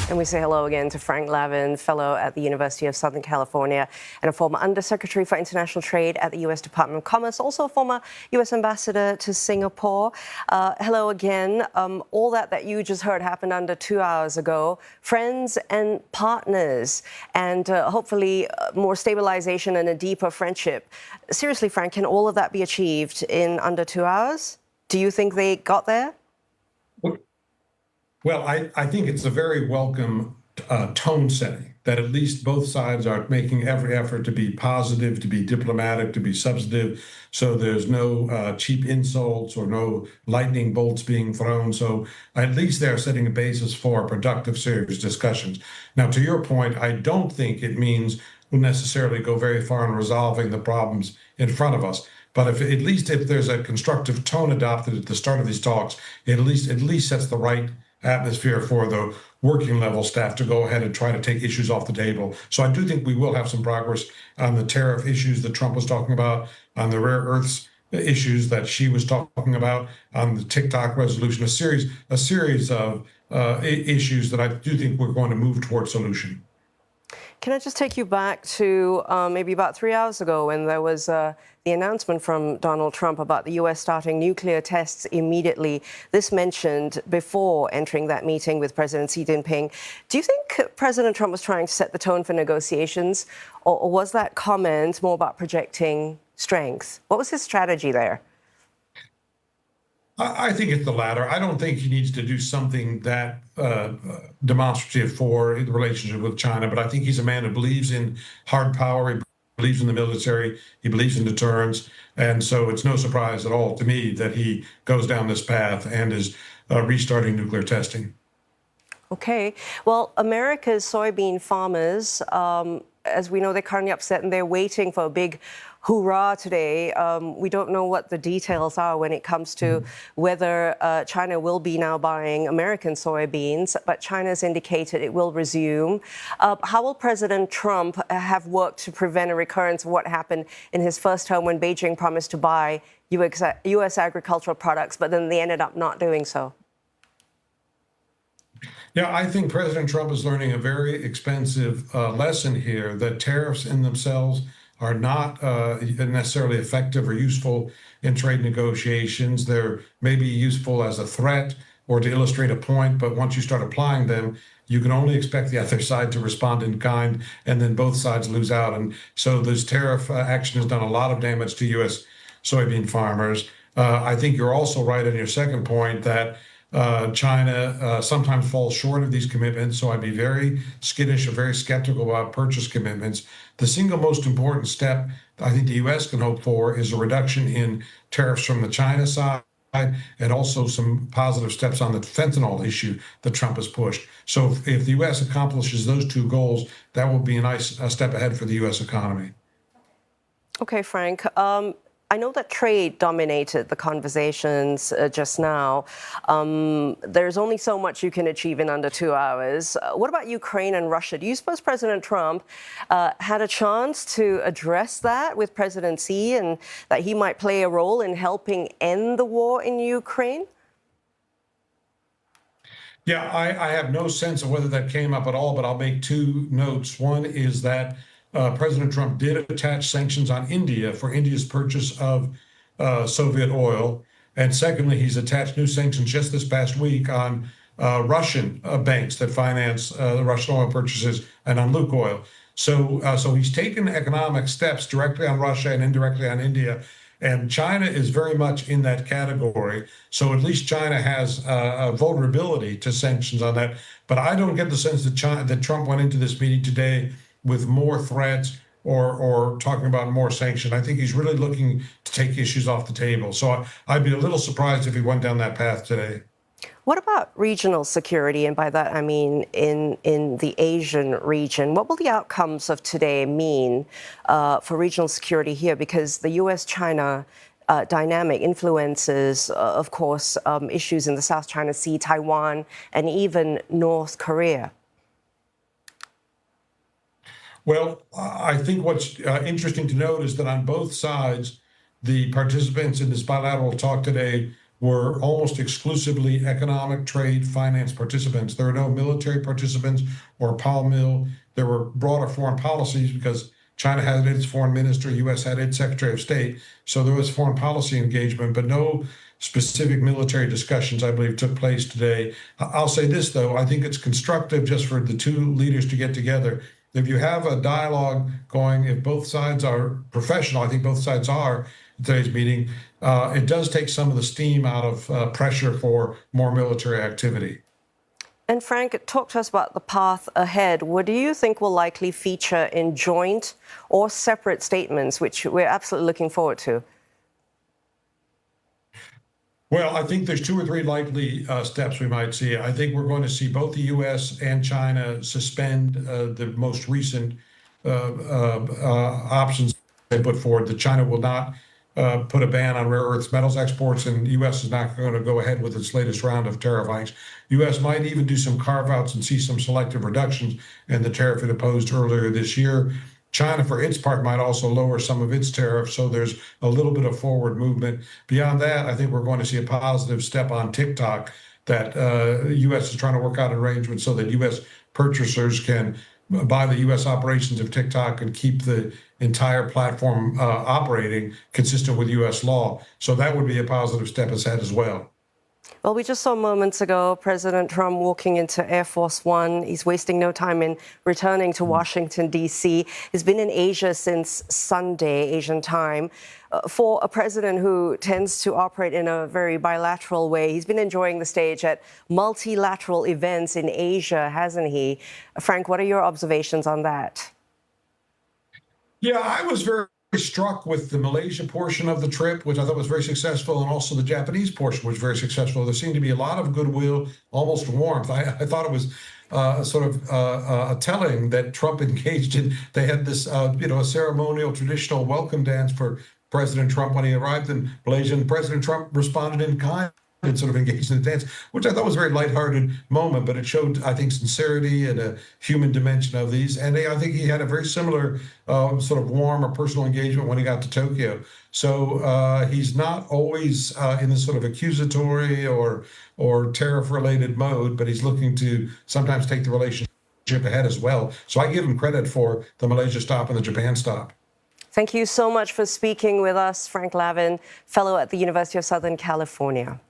And we say hello again to Frank Lavin, fellow at the University of Southern California and a former undersecretary for international trade at the U.S. Department of Commerce, also a former U.S. ambassador to Singapore. Hello again. All that you just heard happened under 2 hours ago. Friends and partners, and hopefully more stabilization and a deeper friendship. Seriously, Frank, can all of that be achieved in under 2 hours? Do you think they got there? Well, I think it's a very welcome tone setting that at least both sides are making every effort to be positive, to be diplomatic, to be substantive, so there's no cheap insults or no lightning bolts being thrown. So at least they're setting a basis for productive, serious discussions. Now, to your point, I don't think it means we'll necessarily go very far in resolving the problems in front of us. But at least if there's a constructive tone adopted at the start of these talks, it at least sets the right atmosphere for the working level staff to go ahead and try to take issues off the table. So I do think we will have some progress on the tariff issues that Trump was talking about, on the rare earths issues that Xi was talking about, on the TikTok resolution, a series of issues that I do think we're going to move toward solution. Can I just take you back to maybe about 3 hours ago when there was the announcement from Donald Trump about the U.S. starting nuclear tests immediately? This mentioned before entering that meeting with President Xi Jinping. Do you think President Trump was trying to set the tone for negotiations, or was that comment more about projecting strength? What was his strategy there? I think it's the latter. I don't think he needs to do something that demonstrative for the relationship with China, but I think he's a man who believes in hard power, he believes in the military, he believes in deterrence, and so it's no surprise at all to me that he goes down this path and is restarting nuclear testing. Okay. Well, America's soybean farmers, as we know, they're currently upset and they're waiting for a big hoorah today. We don't know what the details are when it comes to whether China will be now buying American soybeans, but China's indicated it will resume. How will President Trump have worked to prevent a recurrence of what happened in his first term when Beijing promised to buy U.S. agricultural products, but then they ended up not doing so? Yeah, I think President Trump is learning a very expensive lesson here, that tariffs in themselves are not necessarily effective or useful in trade negotiations. They're maybe useful as a threat or to illustrate a point, but once you start applying them, you can only expect the other side to respond in kind, and then both sides lose out. And so this tariff action has done a lot of damage to U.S. soybean farmers. I think you're also right on your second point that China sometimes falls short of these commitments, so I'd be very skittish or very skeptical about purchase commitments. The single most important step I think the U.S. can hope for is a reduction in tariffs from the China side, and also some positive steps on the fentanyl issue that Trump has pushed. So if the U.S. accomplishes those two goals, that will be a nice step ahead for the U.S. economy. Okay, Frank. I know that trade dominated the conversations just now. There's only so much you can achieve in under 2 hours. What about Ukraine and Russia? Do you suppose President Trump had a chance to address that with President Xi, and that he might play a role in helping end the war in Ukraine? Yeah, I have no sense of whether that came up at all, but I'll make two notes. One is that President Trump did attach sanctions on India for India's purchase of Soviet oil. And secondly, he's attached new sanctions just this past week on Russian banks that finance the Russian oil purchases and on Lukoil. So he's taken economic steps directly on Russia and indirectly on India. And China is very much in that category. So at least China has a vulnerability to sanctions on that. But I don't get the sense that Trump went into this meeting today with more threats or talking about more sanctions. I think he's really looking to take issues off the table. So I'd be a little surprised if he went down that path today. What about regional security? And by that, I mean in the Asian region. What will the outcomes of today mean for regional security here? Because the U.S.-China dynamic influences, of course, issues in the South China Sea, Taiwan, and even North Korea. Well, I think what's interesting to note is that on both sides, the participants in this bilateral talk today were almost exclusively economic, trade, finance participants. There were no military participants or mill. There were broader foreign policies because China had its foreign minister, U.S. had its secretary of state. So there was foreign policy engagement, but no specific military discussions, I believe, took place today. I'll say this, though. I think it's constructive just for the two leaders to get together. If you have a dialogue going, if both sides are professional, I think both sides are in today's meeting, it does take some of the steam out of pressure for more military activity. And Frank, talk to us about the path ahead. What do you think will likely feature in joint or separate statements, which we're absolutely looking forward to? Well, I think there's two or three likely steps we might see. I think we're going to see both the U.S. and China suspend the most recent options they put forward. That China will not put a ban on rare earths metals exports, and the U.S. is not going to go ahead with its latest round of tariff hikes. U.S. might even do some carve-outs and see some selective reductions in the tariff it imposed earlier this year. China, for its part, might also lower some of its tariffs, so there's a little bit of forward movement. Beyond that, I think we're going to see a positive step on TikTok that the U.S. is trying to work out arrangements so that U.S. purchasers can buy the U.S. operations of TikTok and keep the entire platform operating consistent with U.S. law. So that would be a positive step ahead as well. Well, we just saw moments ago President Trump walking into Air Force One. He's wasting no time in returning to Washington, D.C. He's been in Asia since Sunday, Asian time. For a president who tends to operate in a very bilateral way, he's been enjoying the stage at multilateral events in Asia, hasn't he? Frank, what are your observations on that? Yeah, I was very struck with the Malaysia portion of the trip, which I thought was very successful, and also the Japanese portion was very successful. There seemed to be a lot of goodwill, almost warmth. I thought it was telling that Trump engaged in. They had this, a ceremonial, traditional welcome dance for President Trump when he arrived in Malaysia, and President Trump responded in kind and sort of engaged in the dance, which I thought was a very lighthearted moment, but it showed, I think, sincerity and a human dimension of these. And I think he had a very similar sort of warm or personal engagement when he got to Tokyo. So he's not always in this sort of accusatory or tariff-related mode, but he's looking to sometimes take the relationship ahead as well. So I give him credit for the Malaysia stop and the Japan stop. Thank you so much for speaking with us, Frank Lavin, fellow at the University of Southern California.